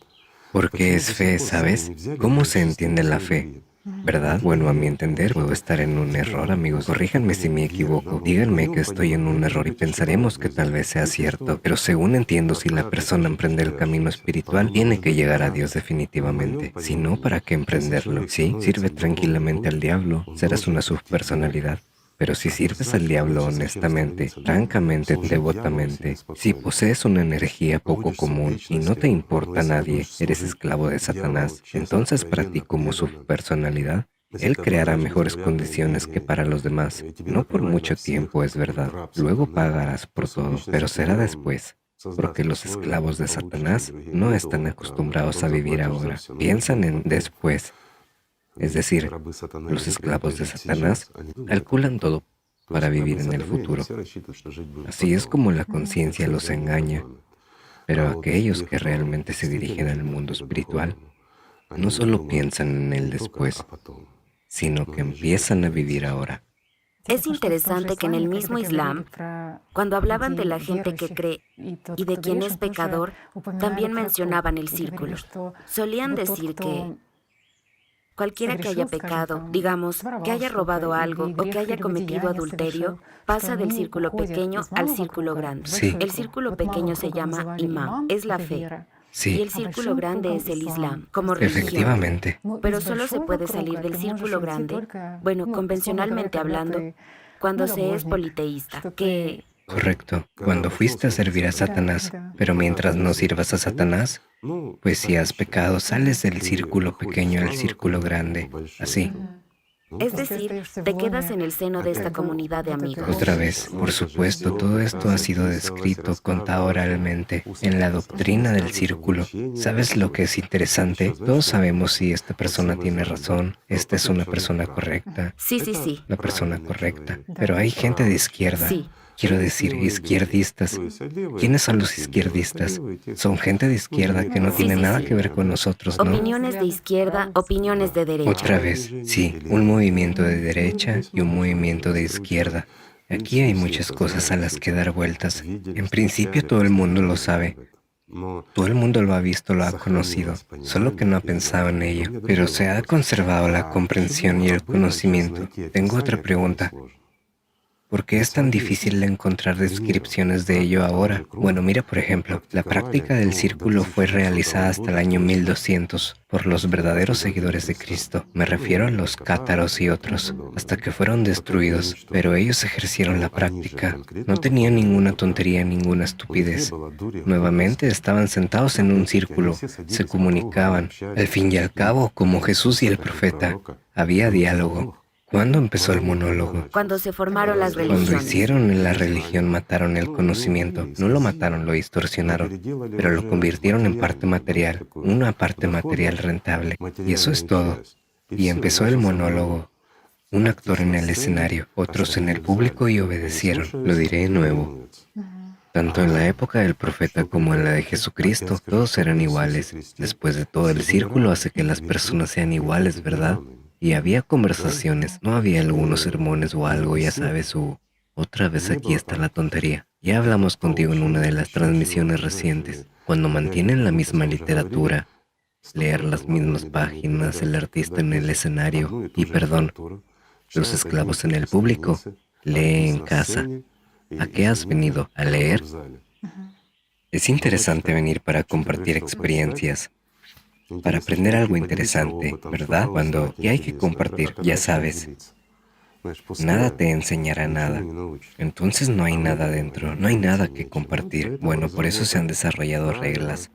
B: Porque es fe, ¿sabes? ¿Cómo se entiende la fe? ¿Verdad? Bueno, a mi entender, puedo estar en un error, amigos. Corríjanme si me equivoco. Díganme que estoy en un error y pensaremos que tal vez sea cierto. Pero según entiendo, si la persona emprende el camino espiritual, tiene que llegar a Dios definitivamente. Si no, ¿para qué emprenderlo? Sí, sirve tranquilamente al diablo. Serás una subpersonalidad. Pero si sirves al diablo honestamente, francamente, devotamente, si posees una energía poco común y no te importa a nadie, eres esclavo de Satanás, entonces para ti como subpersonalidad, él creará mejores condiciones que para los demás. No por mucho tiempo, es verdad. Luego pagarás por todo, pero será después. Porque los esclavos de Satanás no están acostumbrados a vivir ahora. Piensan en después. Es decir, los esclavos de Satanás calculan todo para vivir en el futuro. Así es como la conciencia los engaña. Pero aquellos que realmente se dirigen al mundo espiritual no solo piensan en el después, sino que empiezan a vivir ahora.
A: Es interesante que en el mismo Islam, cuando hablaban de la gente que cree y de quien es pecador, también mencionaban el círculo. Solían decir que cualquiera que haya pecado, digamos, que haya robado algo o que haya cometido adulterio, pasa del círculo pequeño al círculo grande.
B: Sí.
A: El círculo pequeño se llama imán, es la fe. Y
B: Sí,
A: el círculo grande es el Islam, como religión.
B: efectivamente.
A: Pero solo se puede salir del círculo grande, bueno, convencionalmente hablando, cuando se es politeísta, que
B: Correcto. Cuando fuiste a servir a Satanás, pero mientras no sirvas a Satanás, pues si has pecado, sales del círculo pequeño al círculo grande. Así.
A: es decir, te quedas en el seno de esta comunidad de amigos.
B: Otra vez, por supuesto, todo esto ha sido descrito, contado oralmente, en la doctrina del círculo. ¿Sabes lo que es interesante? Todos sabemos si esta persona tiene razón, esta es una persona correcta,
A: Sí.
B: la persona correcta. Pero hay gente de izquierda.
A: Sí.
B: Quiero decir, izquierdistas. ¿Quiénes son los izquierdistas? Son gente de izquierda que no tiene nada que ver con nosotros, ¿no?
A: Opiniones de izquierda, opiniones de derecha.
B: Otra vez, sí, un movimiento de derecha y un movimiento de izquierda. Aquí hay muchas cosas a las que dar vueltas. En principio todo el mundo lo sabe. Todo el mundo lo ha visto, lo ha conocido, solo que no ha pensado en ello. Pero se ha conservado la comprensión y el conocimiento. Tengo otra pregunta. ¿Por qué es tan difícil encontrar descripciones de ello ahora? Bueno, mira, por ejemplo, la práctica del círculo fue realizada hasta el año 1200 por los verdaderos seguidores de Cristo. Me refiero a los cátaros y otros, hasta que fueron destruidos, pero ellos ejercieron la práctica. No tenían ninguna tontería, ninguna estupidez. Nuevamente estaban sentados en un círculo, se comunicaban. Al fin y al cabo, como Jesús y el profeta, había diálogo. ¿Cuándo empezó el monólogo?
A: Cuando se formaron las
B: Cuando
A: religiones.
B: hicieron la religión mataron el conocimiento. No lo mataron, lo distorsionaron, pero lo convirtieron en parte material, una parte material rentable. Y eso es todo. Y empezó el monólogo. Un actor en el escenario, otros en el público y obedecieron. Lo diré de nuevo. Tanto en la época del profeta como en la de Jesucristo, todos eran iguales. Después de todo, el círculo hace que las personas sean iguales, ¿verdad? Y había conversaciones, no había algunos sermones o algo, ya sabes, otra vez aquí está la tontería. Ya hablamos contigo en una de las transmisiones recientes. Cuando mantienen la misma literatura, leer las mismas páginas, el artista en el escenario, y perdón, los esclavos en el público, lee en casa. ¿A qué has venido? ¿A leer? Es interesante venir para compartir experiencias, para aprender algo interesante, ¿verdad? Cuando ya hay que compartir, ya sabes, nada te enseñará nada. Entonces no hay nada dentro, no hay nada que compartir. Bueno, por eso se han desarrollado reglas.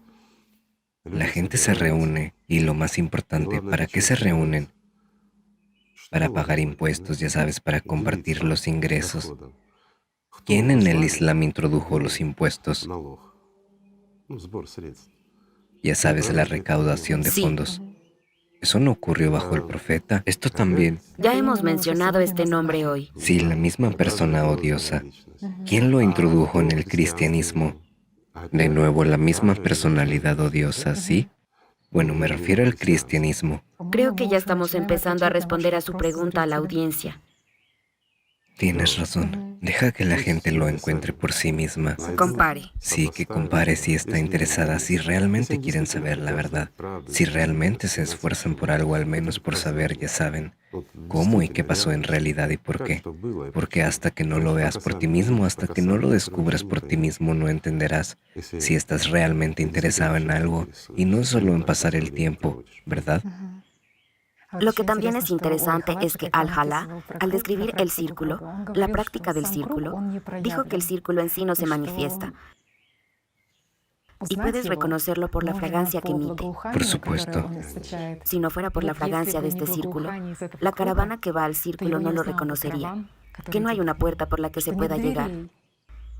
B: La gente se reúne y lo más importante, ¿para qué se reúnen? Para pagar impuestos, ya sabes, para compartir los ingresos. ¿Quién en el Islam introdujo los impuestos? Ya sabes, la recaudación de
A: Sí.
B: fondos. Eso no ocurrió bajo el profeta. Esto también.
A: Ya hemos mencionado este nombre hoy.
B: Sí, la misma persona odiosa. ¿Quién lo introdujo en el cristianismo? De nuevo, la misma personalidad odiosa, ¿sí? Bueno, me refiero al cristianismo.
A: Creo que ya estamos empezando a responder a su pregunta a la audiencia.
B: Tienes razón. Deja que la gente lo encuentre por sí misma.
A: Compare.
B: Sí, que compare si está interesada, si realmente quieren saber la verdad, si realmente se esfuerzan por algo, al menos por saber, ya saben, cómo y qué pasó en realidad y por qué. Porque hasta que no lo veas por ti mismo, hasta que no lo descubras por ti mismo, no entenderás si estás realmente interesado en algo y no solo en pasar el tiempo, ¿verdad?
A: Lo que también es interesante es que Al-Jalá, al describir el círculo, la práctica del círculo, dijo que el círculo en sí no se manifiesta. Y puedes reconocerlo por la fragancia que emite.
B: Por supuesto.
A: Si no fuera por la fragancia de este círculo, la caravana que va al círculo no lo reconocería. Que no hay una puerta por la que se pueda llegar,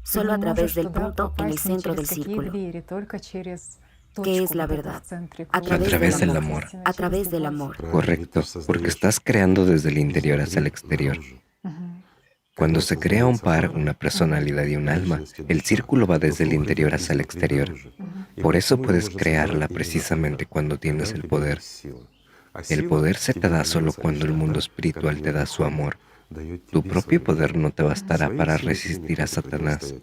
A: solo a través del punto en el centro del círculo, que es la verdad,
B: A través del amor.
A: a través del amor.
B: Correcto, porque estás creando desde el interior hacia el exterior. Cuando se crea un par, una personalidad y un alma, el círculo va desde el interior hacia el exterior. Por eso puedes crearla precisamente cuando tienes el poder. El poder se te da solo cuando el mundo espiritual te da su amor. Tu propio poder no te bastará para resistir a Satanás.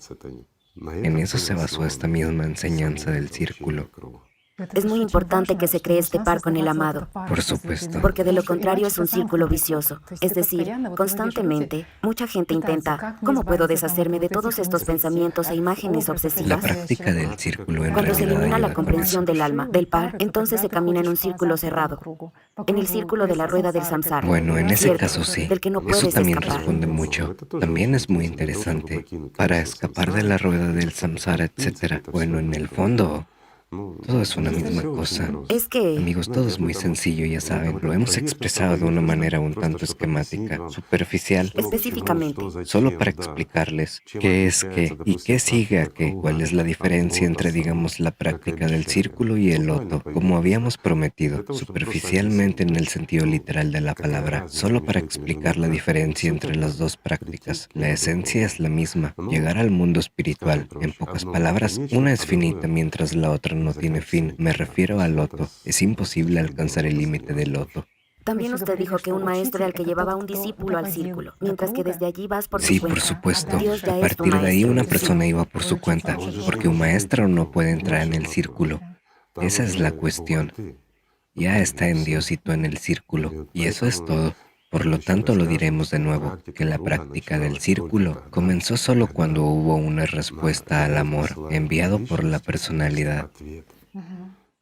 B: En eso se basó esta misma enseñanza del círculo.
A: Es muy importante que se cree este par con el amado,
B: Por supuesto.
A: porque de lo contrario es un círculo vicioso. Es decir, constantemente, mucha gente intenta, ¿cómo puedo deshacerme de todos estos pensamientos e imágenes
B: La
A: obsesivas?
B: práctica del círculo en
A: Cuando se
B: realidad
A: elimina la
B: ayuda con
A: comprensión
B: eso.
A: del alma, del par, entonces se camina en un círculo cerrado, en el círculo de la rueda del samsara.
B: Bueno, en ese
A: Cierto,
B: caso sí.
A: del que no
B: Eso
A: puedes
B: también
A: escapar.
B: responde mucho. También es muy interesante. Para escapar de la rueda del samsara, etc. Bueno, en el fondo, todo es una misma cosa.
A: Es que
B: Amigos, todo es muy sencillo, ya saben. Lo hemos expresado de una manera un tanto esquemática, superficial,
A: específicamente,
B: solo para explicarles qué es qué y qué sigue a qué, cuál es la diferencia entre, digamos, la práctica del círculo y el loto, como habíamos prometido, superficialmente en el sentido literal de la palabra, solo para explicar la diferencia entre las dos prácticas. La esencia es la misma, llegar al mundo espiritual. En pocas palabras, una es finita mientras la otra no tiene fin. Me refiero al loto. Es imposible alcanzar el límite del loto.
A: también usted dijo que un maestro era el que llevaba a un discípulo al círculo, mientras que desde allí vas por tu
B: Sí, por
A: cuenta.
B: supuesto.
A: Dios ya
B: A
A: es tu
B: partir de ahí
A: maestro.
B: una
A: Sí.
B: persona iba por su cuenta, porque un maestro no puede entrar en el círculo. Esa es la cuestión. Ya está en Dios y tú en el círculo, y eso es todo. Por lo tanto, lo diremos de nuevo, que la práctica del círculo comenzó solo cuando hubo una respuesta al amor enviado por la personalidad.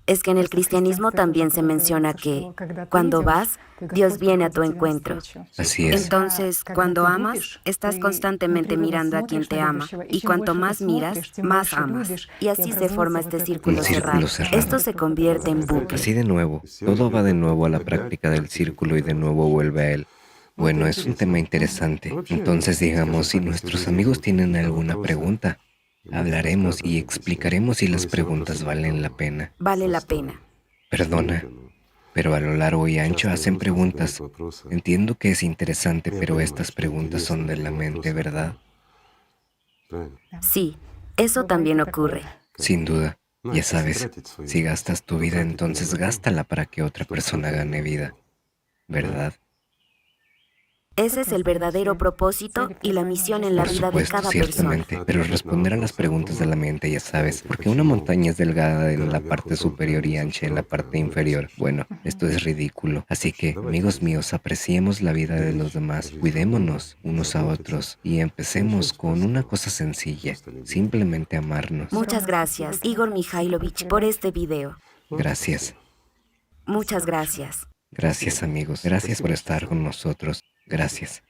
A: Es que en el cristianismo también se menciona que cuando vas, Dios viene a tu encuentro.
B: Así es.
A: Entonces, cuando amas, estás constantemente mirando a quien te ama. Y cuanto más miras, más amas. Y así se forma este círculo
B: Un círculo
A: cerrado.
B: cerrado.
A: Esto se convierte en bucle.
B: Así de nuevo, todo va de nuevo a la práctica del círculo y de nuevo vuelve a él. Bueno, es un tema interesante. Entonces, digamos, si nuestros amigos tienen alguna pregunta, hablaremos y explicaremos si las preguntas valen la pena.
A: Vale la pena.
B: Perdona, pero a lo largo y ancho hacen preguntas. Entiendo que es interesante, pero estas preguntas son de la mente, ¿verdad?
A: Sí, eso también ocurre.
B: Sin duda. Ya sabes, si gastas tu vida, entonces gástala para que otra persona gane vida, ¿verdad?
A: Ese es el verdadero propósito y la misión en la
B: Por
A: vida de
B: supuesto,
A: cada persona.
B: ciertamente, pero responder a las preguntas de la mente, ya sabes, porque una montaña es delgada en la parte superior y ancha en la parte inferior. Bueno, esto es ridículo. Así que, amigos míos, apreciemos la vida de los demás, cuidémonos unos a otros y empecemos con una cosa sencilla, simplemente amarnos.
A: Muchas gracias, Igor Mikhailovich, por este video.
B: Gracias.
A: Muchas gracias.
B: Gracias, amigos. Gracias por estar con nosotros. Gracias.